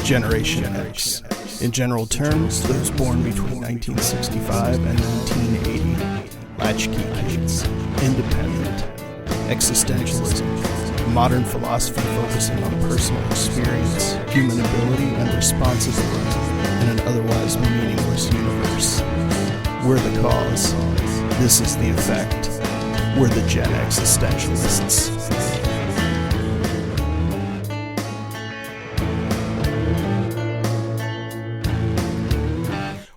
Generation X. In general terms, those born between 1965 and 1980. Latchkey kids, independent, existentialism, modern philosophy focusing on personal experience, human ability, and responsibility in an otherwise meaningless universe. We're the cause. This is the effect. We're the Gen-X-istentialists.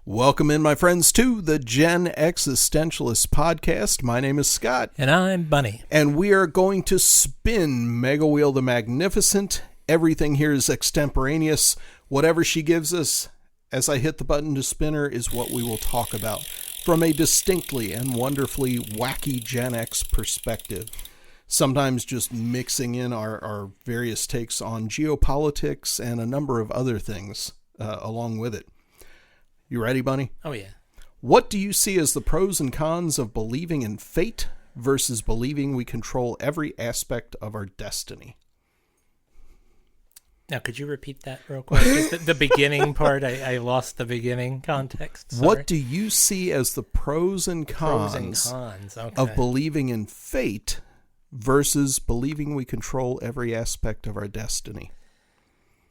Welcome in, my friends, to the Gen-X-istentialists podcast. My name is Scott. And I'm Bunny. And we are going to spin Mega Wheel the Magnificent. Everything here is extemporaneous. Whatever she gives us, as I hit the button to spin her, is what we will talk about from a distinctly and wonderfully wacky Gen X perspective. Sometimes just mixing in our various takes on geopolitics and a number of other things along with it. You ready, Bunny? Oh, yeah. What do you see as the pros and cons of believing in fate versus believing we control every aspect of our destiny? Now, could you repeat that real quick? Just the beginning part, I lost the beginning context. Sorry. What do you see as the pros and cons, Okay. of believing in fate versus believing we control every aspect of our destiny?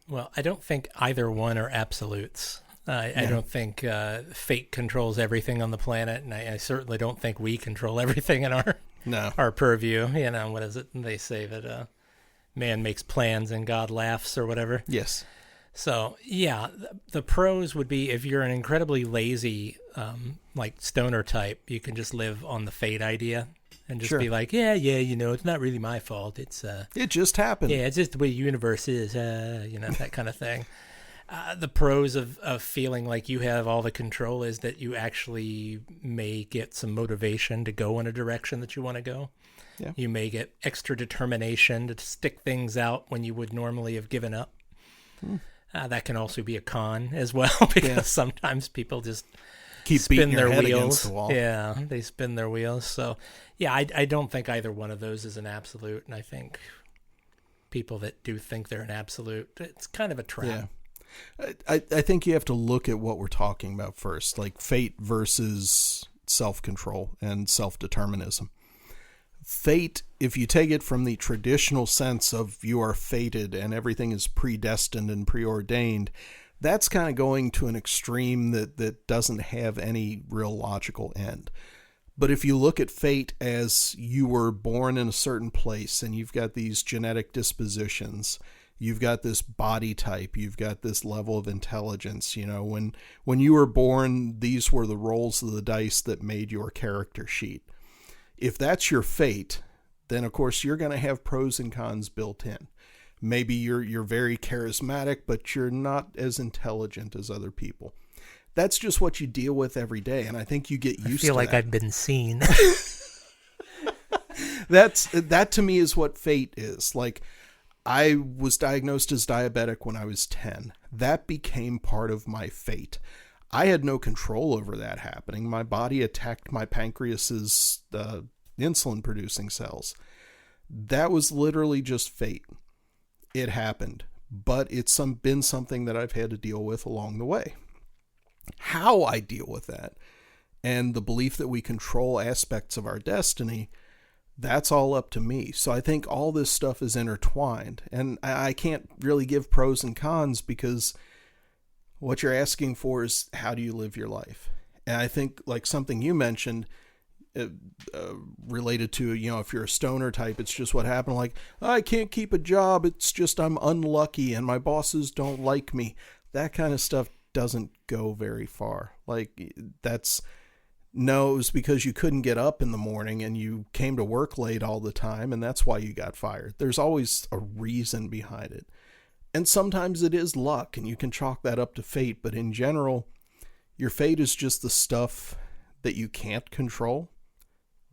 Well, I don't think either one are absolutes. I don't think fate controls everything on the planet, and I certainly don't think we control everything in our purview. You know, what is it? They say that man makes plans and God laughs or whatever. Yes. So, yeah, the pros would be if you're an incredibly lazy, like stoner type, you can just live on the fate idea and just be like, yeah, you know, it's not really my fault. It just happened. Yeah, it's just the way the universe is, you know, that kind of thing. The pros of feeling like you have all the control is that you actually may get some motivation to go in a direction that you want to go. Yeah. You may get extra determination to stick things out when you would normally have given up. That can also be a con as well, because sometimes people just keep spin their head wheels. Against the wall. Yeah, they spin their wheels. So, yeah, I don't think either one of those is an absolute, and I think people that do think they're an absolute, it's kind of a trap. Yeah. I think you have to look at what we're talking about first, like fate versus self-control and self-determinism. Fate, if you take it from the traditional sense of you are fated and everything is predestined and preordained, that's kind of going to an extreme that doesn't have any real logical end. But if you look at fate as you were born in a certain place and you've got these genetic dispositions, you've got this body type, you've got this level of intelligence, you know, when you were born, these were the rolls of the dice that made your character sheet. If that's your fate, then of course you're going to have pros and cons built in. Maybe you're very charismatic, but you're not as intelligent as other people. That's just what you deal with every day, and I think you get used to that. I feel like I've been seen. That to me is what fate is. Like, I was diagnosed as diabetic when I was 10. That became part of my fate. I had no control over that happening. My body attacked my pancreas's insulin-producing cells. That was literally just fate. It happened, but it's been something that I've had to deal with along the way. How I deal with that and the belief that we control aspects of our destiny, that's all up to me. So I think all this stuff is intertwined, and I can't really give pros and cons because what you're asking for is how do you live your life? And I think like something you mentioned related to, you know, if you're a stoner type, it's just what happened. Like, I can't keep a job. It's just I'm unlucky and my bosses don't like me. That kind of stuff doesn't go very far. Like it was because you couldn't get up in the morning and you came to work late all the time, and that's why you got fired. There's always a reason behind it. And sometimes it is luck, and you can chalk that up to fate, but in general, your fate is just the stuff that you can't control,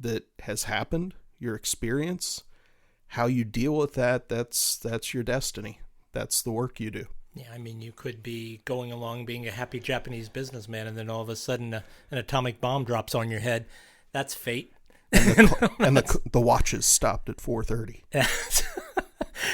that has happened, your experience. How you deal with that's your destiny. That's the work you do. Yeah, I mean, you could be going along being a happy Japanese businessman, and then all of a sudden an atomic bomb drops on your head. That's fate. And the watches stopped at 4:30.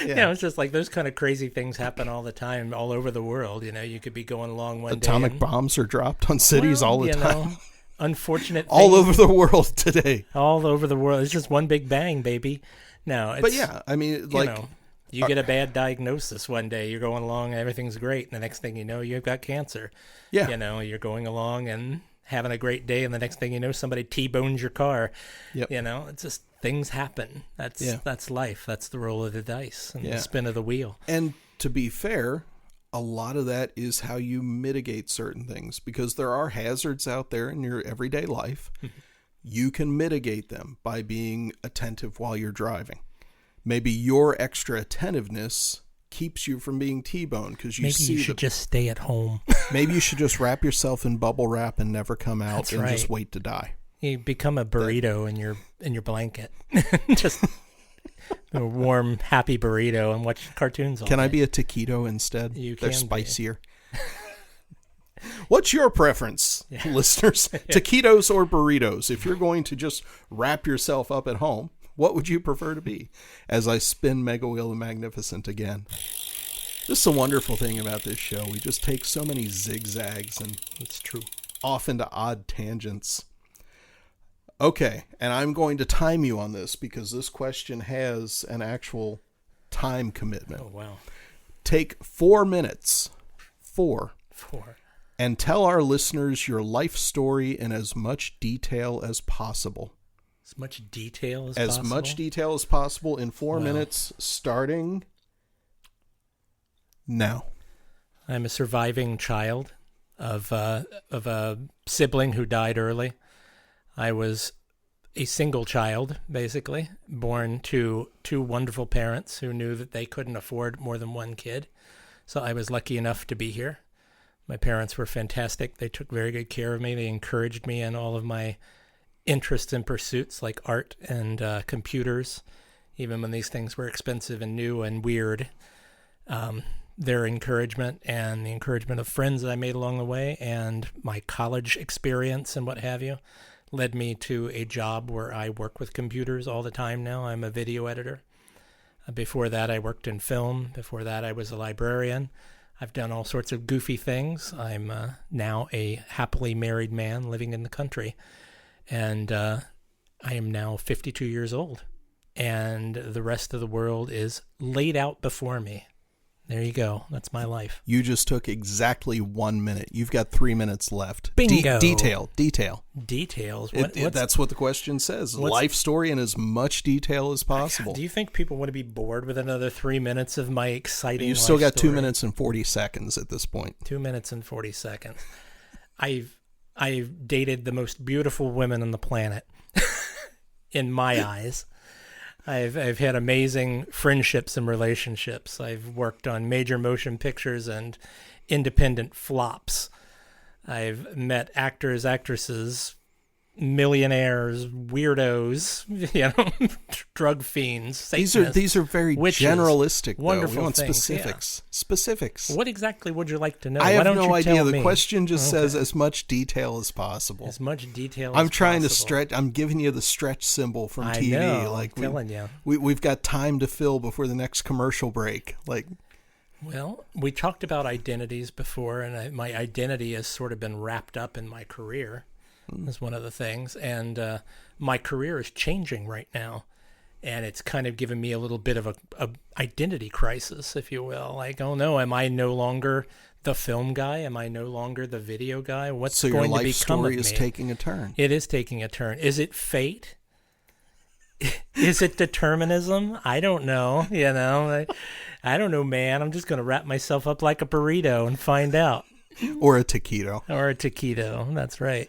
It's just like those kind of crazy things happen all the time, all over the world. You could be going along one day. Atomic bombs are dropped on cities all the time. Unfortunate things. All over the world today. All over the world. It's just one big bang, baby. No, it's, but yeah, I mean, like... You get a bad diagnosis one day. You're going along, everyth's great. And the next thing you know, you've got cancer. Yeah. You're going along and having a great day. And the next thing you know, somebody T-bones your car. Yep. It's just things happen. That's life. That's the roll of the dice and the spin of the wheel. And to be fair, a lot of that is how you mitigate certain things, because there are hazards out there in your everyday life. You can mitigate them by being attentive while you're driving. Maybe your extra attentiveness keeps you from being T-boned because you see. Maybe you should just stay at home. Maybe you should just wrap yourself in bubble wrap and never come out. That's and just wait to die. You become a burrito in your blanket. Just a warm, happy burrito and watch cartoons all Can day. I be a taquito instead? You They're can spicier. What's your preference, listeners? Taquitos or burritos? If you're going to just wrap yourself up at home, what would you prefer to be? As I spin Mega Wheel the Magnificent again. This is a wonderful thing about this show. We just take so many zigzags and it's true. Off into odd tangents. Okay, and I'm going to time you on this because this question has an actual time commitment. Oh, wow. Take 4 minutes. 4. 4. And tell our listeners your life story in as much detail as possible. As much detail as possible? As much detail as possible in 4 minutes, starting now. I'm a surviving child of a sibling who died early. I was a single child, basically, born to 2 wonderful parents who knew that they couldn't afford more than one kid. So I was lucky enough to be here. My parents were fantastic. They took very good care of me. They encouraged me in all of my interests and pursuits like art and computers, even when these things were expensive and new and weird. Their encouragement and the encouragement of friends that I made along the way and my college experience and what have you led me to a job where I work with computers all the time now. I'm a video editor. Before that, I worked in film. Before that, I was a librarian. I've done all sorts of goofy things. I'm now a happily married man living in the country. And I am now 52 years old. And the rest of the world is laid out before me. There you go. That's my life. You just took exactly 1 minute. You've got 3 minutes left. Bingo. Detail. Details. That's what the question says. Life story in as much detail as possible. God, do you think people want to be bored with another 3 minutes of my exciting You've still got story? 2 minutes and 40 seconds at this point. 2 minutes and 40 seconds. I've dated the most beautiful women on the planet, in my eyes. I've had amazing friendships and relationships. I've worked on major motion pictures and independent flops. I've met actors, actresses, millionaires, weirdos, drug fiends, Satanists, these are very witches, generalistic. Wonderful we want things, specifics. Yeah. Specifics. What exactly would you like to know? I have Why don't no you idea. tell The me? question just says as much detail as possible. As much detail. I'm as trying possible. to stretch. I'm giving you the stretch symbol from TV. I'm telling you. We've got time to fill before the next commercial break. Well, we talked about identities before, and my identity has sort of been wrapped up in my career. Is one of the things, and my career is changing right now, and it's kind of given me a little bit of a identity crisis, if you will. Like, oh no, am I no longer the film guy? Am I no longer the video guy? What's going to become of me? So your life story is taking a turn. It is taking a turn. Is it fate? Is it determinism? I don't know. I don't know, man. I'm just going to wrap myself up like a burrito and find out. Or a taquito. That's right.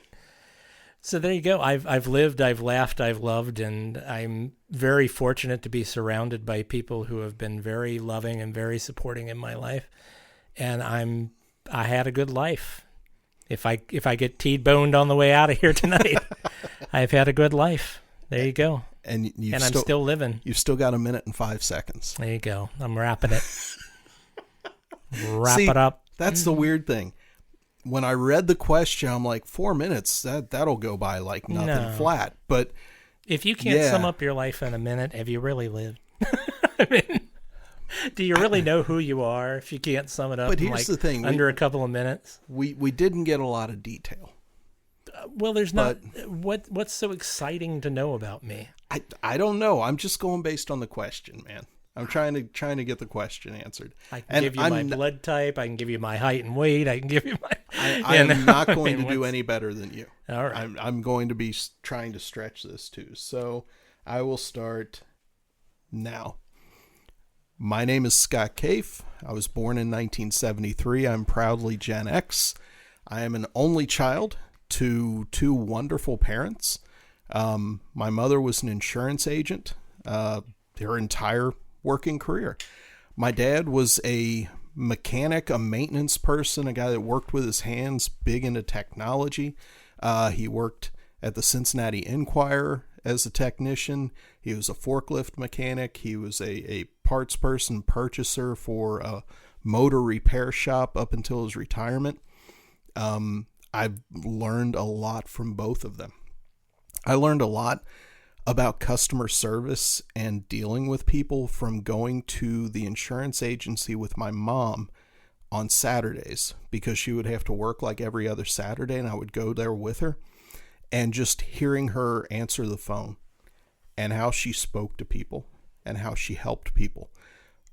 So there you go. I've lived, I've laughed, I've loved, and I'm very fortunate to be surrounded by people who have been very loving and very supporting in my life. And I had a good life. If I get T-boned on the way out of here tonight, I've had a good life. There you go. And I'm still living. You've still got 1 minute and 5 seconds. There you go. I'm wrapping it. Wrap it up. That's the weird thing. When I read the question, I'm like, 4 minutes, that'll go by like nothing flat. But if you can't sum up your life in a minute, have you really lived? I mean, Do you really know who you are if you can't sum it up But in here's the thing. under a couple of minutes? We didn't get a lot of detail. Well, there's not. What's so exciting to know about me? I don't know. I'm just going based on the question, man. I'm trying to get the question answered. I can give you my blood type. I can give you my height and weight. I can give you my. I'm not going to do any better than you. All right. I'm going to be trying to stretch this too. So I will start now. My name is Scott Caife. I was born in 1973. I'm proudly Gen X. I am an only child to two wonderful parents. My mother was an insurance agent her entire working career. My dad was a mechanic, a maintenance person, a guy that worked with his hands, big into technology. He worked at the Cincinnati Enquirer as a technician. He was a forklift mechanic. He was a parts person, purchaser for a motor repair shop up until his retirement. I've learned a lot from both of them. I learned a lot about customer service and dealing with people from going to the insurance agency with my mom on Saturdays, because she would have to work like every other Saturday, and I would go there with her, and just hearing her answer the phone and how she spoke to people and how she helped people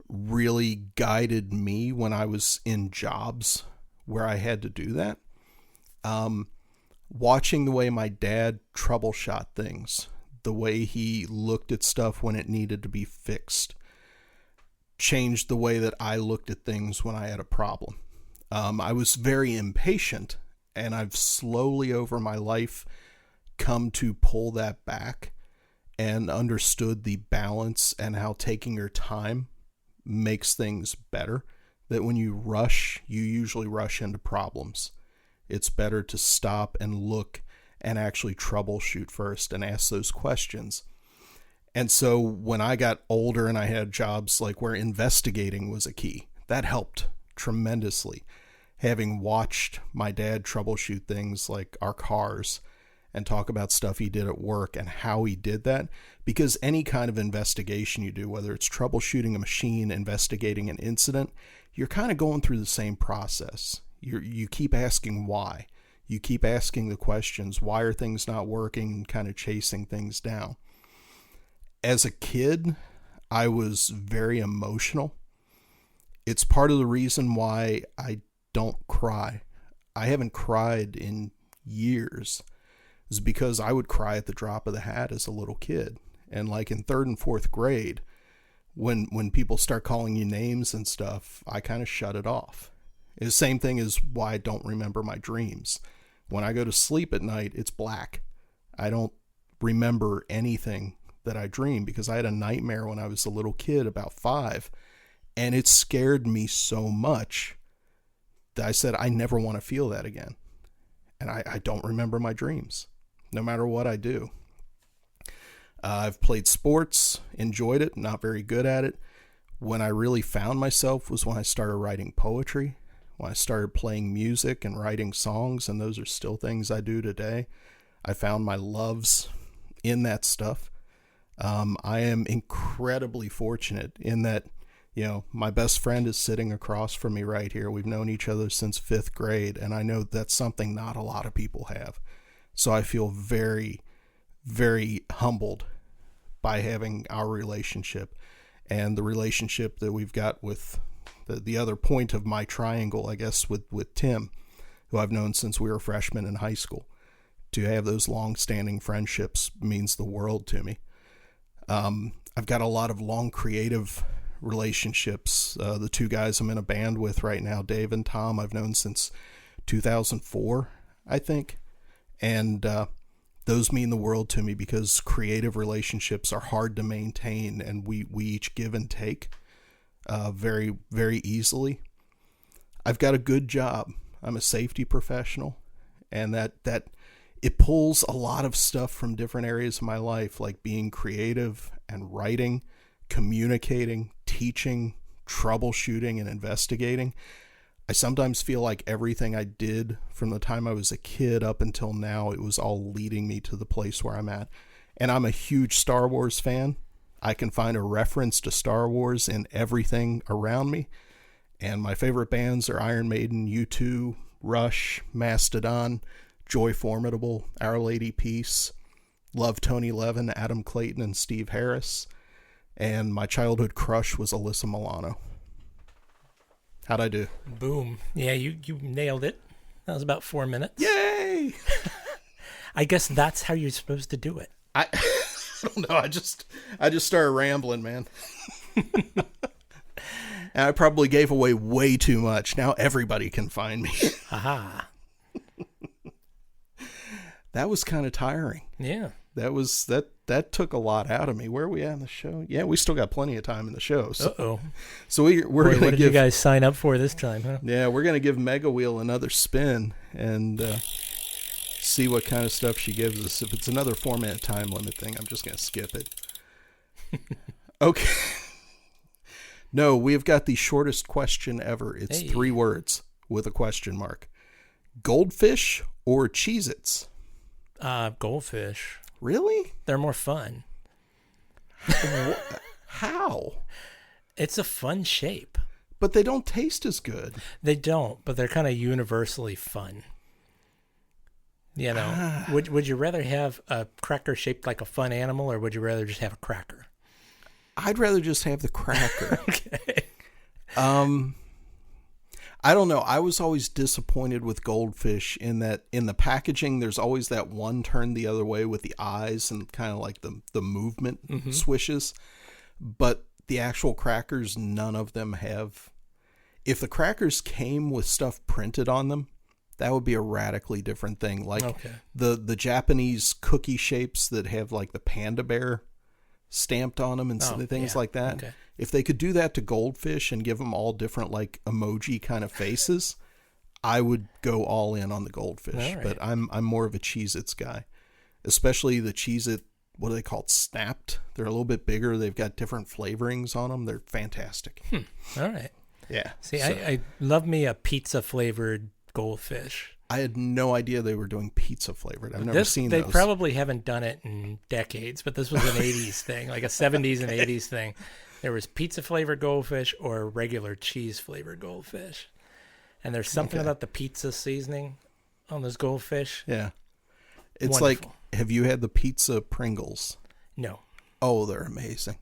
really guided me when I was in jobs where I had to do that. Watching the way my dad troubleshot things, the way he looked at stuff when it needed to be fixed, changed the way that I looked at things when I had a problem. I was very impatient, and I've slowly over my life come to pull that back and understood the balance and how taking your time makes things better. That when you rush, you usually rush into problems. It's better to stop and look and actually troubleshoot first and ask those questions. And so when I got older and I had jobs like where investigating was a key, that helped tremendously. Having watched my dad troubleshoot things like our cars and talk about stuff he did at work and how he did that, because any kind of investigation you do, whether it's troubleshooting a machine, investigating an incident, you're kind of going through the same process. You keep asking why. You keep asking the questions, why are things not working, and kind of chasing things down. As a kid, I was very emotional. It's part of the reason why I don't cry. I haven't cried in years. It's because I would cry at the drop of the hat as a little kid. And like in 3rd and 4th grade, when people start calling you names and stuff, I kind of shut it off. It's the same thing as why I don't remember my dreams. When I go to sleep at night, it's black. I don't remember anything that I dream because I had a nightmare when I was a little kid, about 5, and it scared me so much that I said, I never want to feel that again. And I don't remember my dreams, no matter what I do. I've played sports, enjoyed it, not very good at it. When I really found myself was when I started writing poetry, when I started playing music and writing songs, and those are still things I do today. I found my loves in that stuff. I am incredibly fortunate in that, my best friend is sitting across from me right here. We've known each other since 5th grade, and I know that's something not a lot of people have. So I feel very, very humbled by having our relationship and the relationship that we've got with the other point of my triangle, I guess, with Tim, who I've known since we were freshmen in high school. To have those long-standing friendships means the world to me. I've got a lot of long creative relationships. The 2 guys I'm in a band with right now, Dave and Tom, I've known since 2004, I think. And those mean the world to me because creative relationships are hard to maintain, and we each give and take very, very easily. I've got a good job. I'm a safety professional, and that it pulls a lot of stuff from different areas of my life, like being creative and writing, communicating, teaching, troubleshooting, and investigating. I sometimes feel like everything I did from the time I was a kid up until now, it was all leading me to the place where I'm at. And I'm a huge Star Wars fan. I can find a reference to Star Wars in everything around me. And my favorite bands are Iron Maiden, U2, Rush, Mastodon, Joy Formidable, Our Lady Peace, love Tony Levin, Adam Clayton, and Steve Harris. And my childhood crush was Alyssa Milano. How'd I do? Boom. Yeah, you nailed it. That was about 4 minutes. Yay! I guess that's how you're supposed to do it. I don't know. I just started rambling, man. And I probably gave away way too much. Now everybody can find me. Aha. That was kind of tiring. Yeah. That took a lot out of me. Where are we at in the show? Yeah, we still got plenty of time in the show. So, Uh-oh. So we're going to What did you guys sign up for this time, huh? Yeah, we're going to give Mega Wheel another spin and see what kind of stuff she gives us. If it's another 4-minute time limit thing, I'm just going to skip it. Okay. No, we've got the shortest question ever. It's 3 words with a question mark. Goldfish or Cheez-Its? Goldfish. Really? They're more fun. How? It's a fun shape. But they don't taste as good. They don't, but they're kind of universally fun. You know, would you rather have a cracker shaped like a fun animal, or would you rather just have a cracker? I'd rather just have the cracker. Okay. I don't know. I was always disappointed with Goldfish in that in the packaging, there's always that one turned the other way with the eyes and kind of like the movement swishes. But the actual crackers, none of them have. If the crackers came with stuff printed on them, that would be a radically different thing. Like the Japanese cookie shapes that have like the panda bear stamped on them and things like that. Okay. If they could do that to Goldfish and give them all different like emoji kind of faces, I would go all in on the Goldfish. Right. But I'm more of a Cheez-Its guy, especially the Cheez-It. What are they called? Snapped. They're a little bit bigger. They've got different flavorings on them. They're fantastic. All right. Yeah. See, so, I love me a pizza flavored Goldfish. I had no idea they were doing pizza flavored. I've never seen those. They probably haven't done it in decades, but this was an 80s thing, like a 70s and 80s thing. There was pizza flavored Goldfish or regular cheese flavored Goldfish. And there's something about the pizza seasoning on those Goldfish. Yeah. It's wonderful. Like, have you had the pizza Pringles? No. Oh, they're amazing.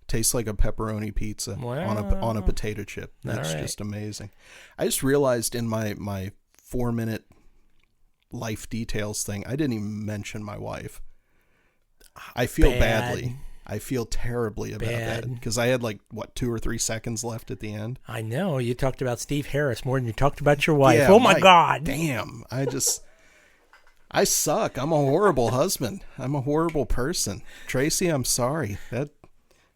Tastes like a pepperoni pizza on a potato chip. That's just amazing. I just realized in my 4-minute life details thing, I didn't even mention my wife. I feel badly. I feel terribly about that because I had 2 or 3 seconds left at the end. I know. You talked about Steve Harris more than you talked about your wife. Yeah, oh my God. Damn. I suck. I'm a horrible husband. I'm a horrible person. Tracy, I'm sorry.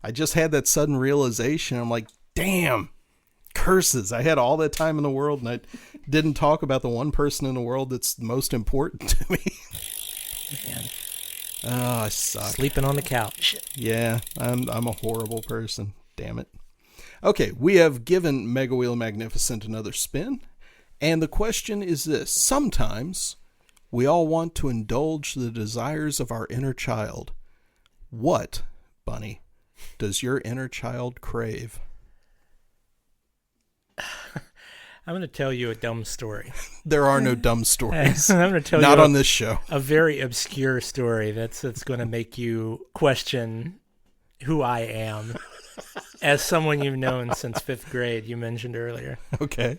I just had that sudden realization. I'm like, damn, curses. I had all that time in the world and I didn't talk about the one person in the world that's most important to me. Man. Oh, I suck. Sleeping on the couch. Yeah, I'm a horrible person. Damn it. Okay, we have given Mega Wheel Magnificent another spin. And the question is this. Sometimes we all want to indulge the desires of our inner child. What, Bunny, does your inner child crave? I'm going to tell you a dumb story. There are no dumb stories. I'm going to tell Not on this show. A very obscure story that's going to make you question who I am as someone you've known since 5th grade, you mentioned earlier. Okay.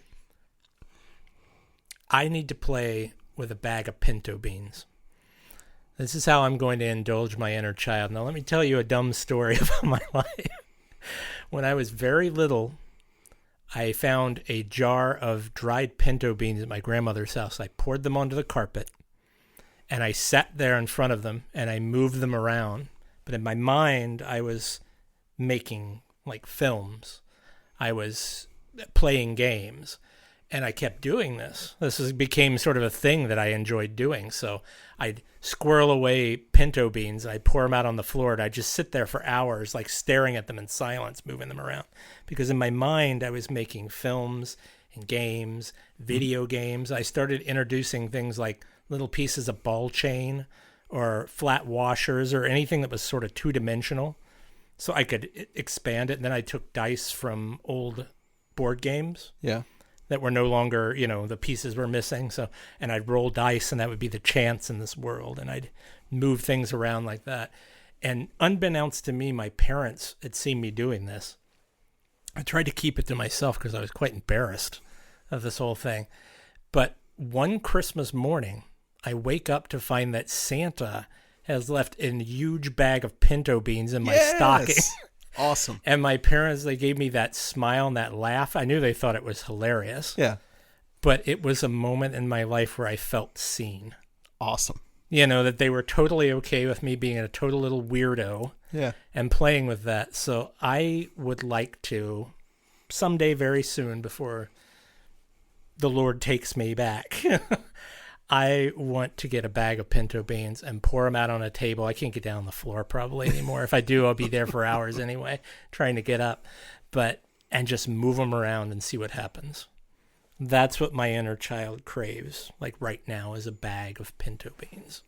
I need to play with a bag of pinto beans. This is how I'm going to indulge my inner child. Now, let me tell you a dumb story about my life. When I was very little, I found a jar of dried pinto beans at my grandmother's house. I poured them onto the carpet, and I sat there in front of them, and I moved them around. But in my mind, I was making, films. I was playing games, and I kept doing this. Became sort of a thing that I enjoyed doing. So I'd squirrel away pinto beans, and I'd pour them out on the floor, and I'd just sit there for hours, staring at them in silence, moving them around. Because in my mind, I was making films and games, video games. I started introducing things like little pieces of ball chain or flat washers or anything that was sort of two-dimensional so I could expand it. And then I took dice from old board games. Yeah. That were no longer, the pieces were missing. So, and I'd roll dice, and that would be the chance in this world. And I'd move things around like that. And unbeknownst to me, my parents had seen me doing this. I tried to keep it to myself because I was quite embarrassed of this whole thing. But one Christmas morning, I wake up to find that Santa has left a huge bag of pinto beans in my stocking. Awesome. And my parents, they gave me that smile and that laugh. I knew they thought it was hilarious. Yeah. But it was a moment in my life where I felt seen. Awesome. That they were totally okay with me being a total little weirdo. Yeah. And playing with that. So I would like to, someday very soon, before the Lord takes me back, I want to get a bag of pinto beans and pour them out on a table. I can't get down on the floor probably anymore. If I do, I'll be there for hours anyway, trying to get up. And just move them around and see what happens. That's what my inner child craves, like right now, is a bag of pinto beans.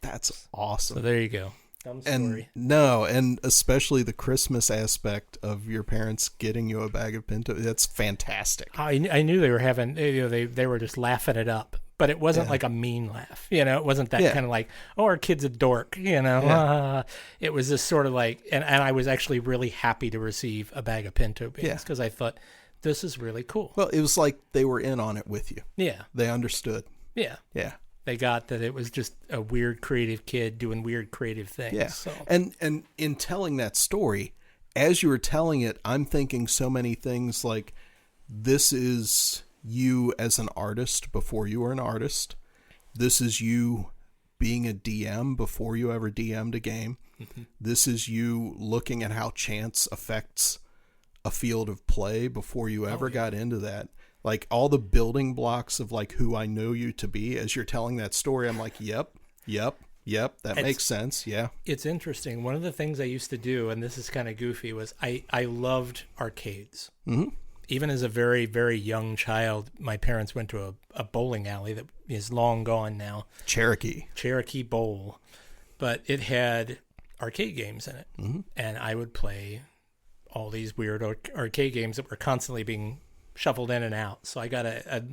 That's awesome. So there you go. Dumb story. And especially the Christmas aspect of your parents getting you a bag of pinto. That's fantastic. I knew they were having, they were just laughing it up. But it wasn't like a mean laugh, it wasn't that kind of like, oh, our kid's a dork, It was just sort of like, and I was actually really happy to receive a bag of pinto beans because I thought, this is really cool. Well, it was like they were in on it with you. Yeah. They understood. Yeah. Yeah. They got that it was just a weird creative kid doing weird creative things. Yeah. So. And in telling that story, as you were telling it, I'm thinking so many things like, this is you as an artist before you were an artist. This is you being a DM before you ever DM'd a game. Mm-hmm. This is you looking at how chance affects a field of play before you ever got into that. Like all the building blocks of like who I know you to be as you're telling that story. I'm like, yep. That makes sense. Yeah. It's interesting. One of the things I used to do, and this is kind of goofy, was I loved arcades. Mm-hmm. Even as a very, very young child, my parents went to a bowling alley that is long gone now. Cherokee Bowl. But it had arcade games in it. Mm-hmm. And I would play all these weird arcade games that were constantly being shuffled in and out. So I got a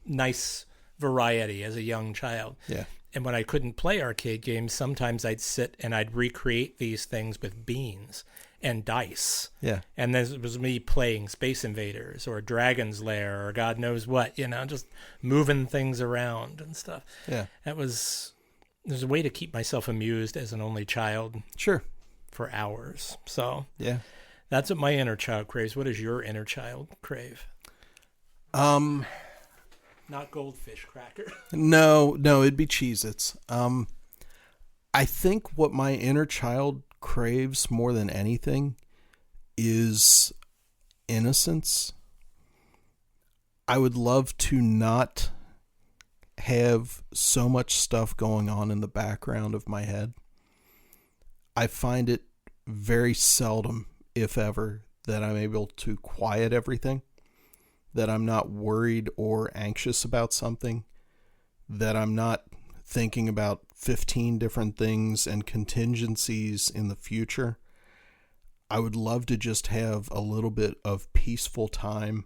nice variety as a young child. Yeah. And when I couldn't play arcade games, sometimes I'd sit and I'd recreate these things with beans and dice. Yeah. And this was me playing Space Invaders or Dragon's Lair or God knows what, just moving things around and stuff. Yeah. There's a way to keep myself amused as an only child. Sure. For hours. So yeah. That's what my inner child craves. What does your inner child crave? Not goldfish cracker. No, it'd be Cheez-Its. I think what my inner child craves more than anything is innocence. I would love to not have so much stuff going on in the background of my head. I find it very seldom, if ever, that I'm able to quiet everything, that I'm not worried or anxious about something, that I'm not thinking about 15 different things and contingencies in the future. I would love to just have a little bit of peaceful time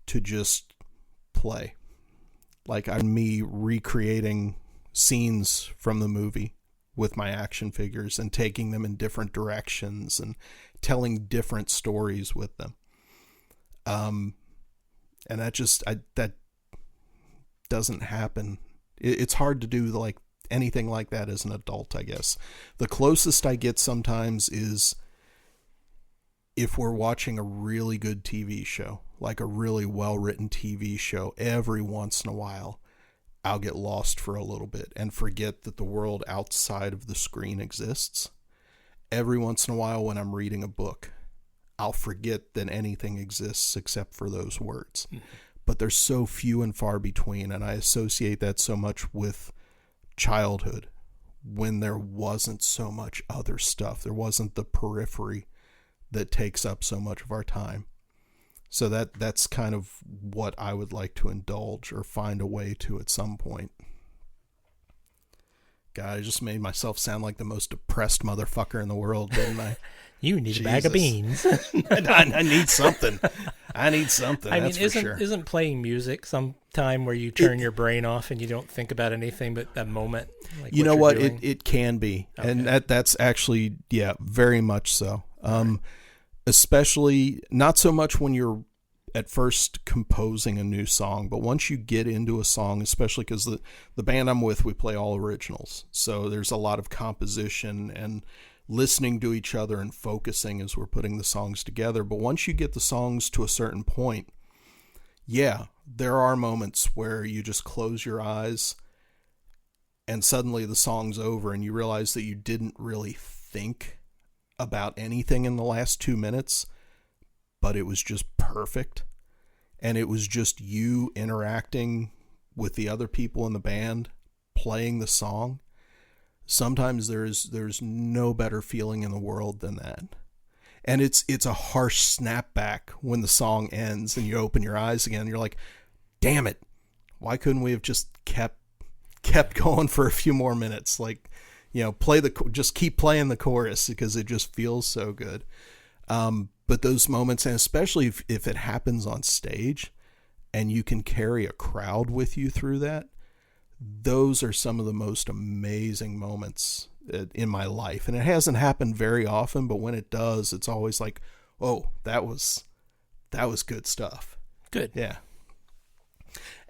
to just play. Like I'm me recreating scenes from the movie with my action figures and taking them in different directions and telling different stories with them. And that doesn't happen. It's hard to do like anything like that as an adult, I guess. The closest I get sometimes is if we're watching a really good TV show, like a really well-written TV show, every once in a while, I'll get lost for a little bit and forget that the world outside of the screen exists. Every once in a while when I'm reading a book, I'll forget that anything exists except for those words. Mm-hmm. But they're so few and far between, and I associate that so much with childhood when there wasn't so much other stuff. There wasn't the periphery that takes up so much of our time. So that's kind of what I would like to indulge or find a way to at some point. God, I just made myself sound like the most depressed motherfucker in the world, didn't I? You need a bag of beans. I need something. I need something. I mean, that's for sure. Isn't playing music some time where you turn your brain off and you don't think about anything but that moment? Like you know what? doing? It can be. Okay. And that's actually, yeah, very much so. Especially not so much when you're at first composing a new song, but once you get into a song, especially because the band I'm with, we play all originals. So there's a lot of composition and listening to each other and focusing as we're putting the songs together. But once you get the songs to a certain point, yeah, there are moments where you just close your eyes and suddenly the song's over and you realize that you didn't really think about anything in the last 2 minutes, but it was just perfect. And it was just you interacting with the other people in the band, playing the song. Sometimes there's no better feeling in the world than that. And it's a harsh snapback when the song ends and you open your eyes again. You're like, damn it. Why couldn't we have just kept going for a few more minutes? Like, you know, just keep playing the chorus because it just feels so good. But those moments, and especially if it happens on stage and you can carry a crowd with you through that, those are some of the most amazing moments in my life. And it hasn't happened very often, but when it does, it's always like, oh, that was good stuff. Good. Yeah.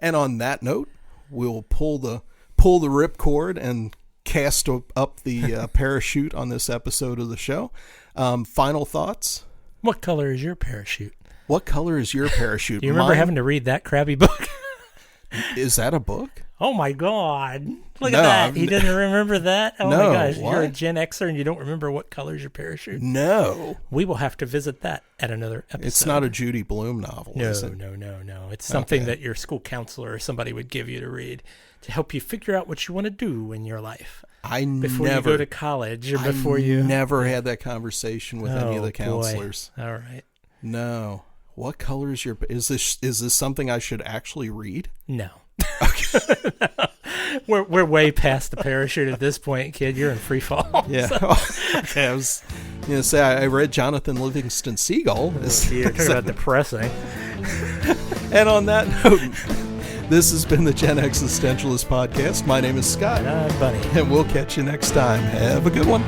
And on that note, we'll pull the ripcord and cast up the parachute on this episode of the show. Final thoughts? What color is your parachute? What color is your parachute? Do you remember having to read that crabby book? Is that a book? Oh my God. Look at that. He didn't remember that? Oh no, my gosh. what? You're a Gen Xer and you don't remember what color is your parachute? No. We will have to visit that at another episode. It's not a Judy Blume novel, no, is it? No. It's something that your school counselor or somebody would give you to read to help you figure out what you want to do in your life. Before you go to college or before you... never had that conversation with any of the counselors. Boy. All right. No. What color is your... Is this something I should actually read? No. Okay. We're way past the parachute at this point, kid. You're in free fall. Yeah. Okay, I was going to say I read Jonathan Livingston Seagull. You're talking about depressing. And on that note, this has been the Gen-X-istentialists podcast. My name is Scott. And I'm Bunny. And we'll catch you next time. Have a good one.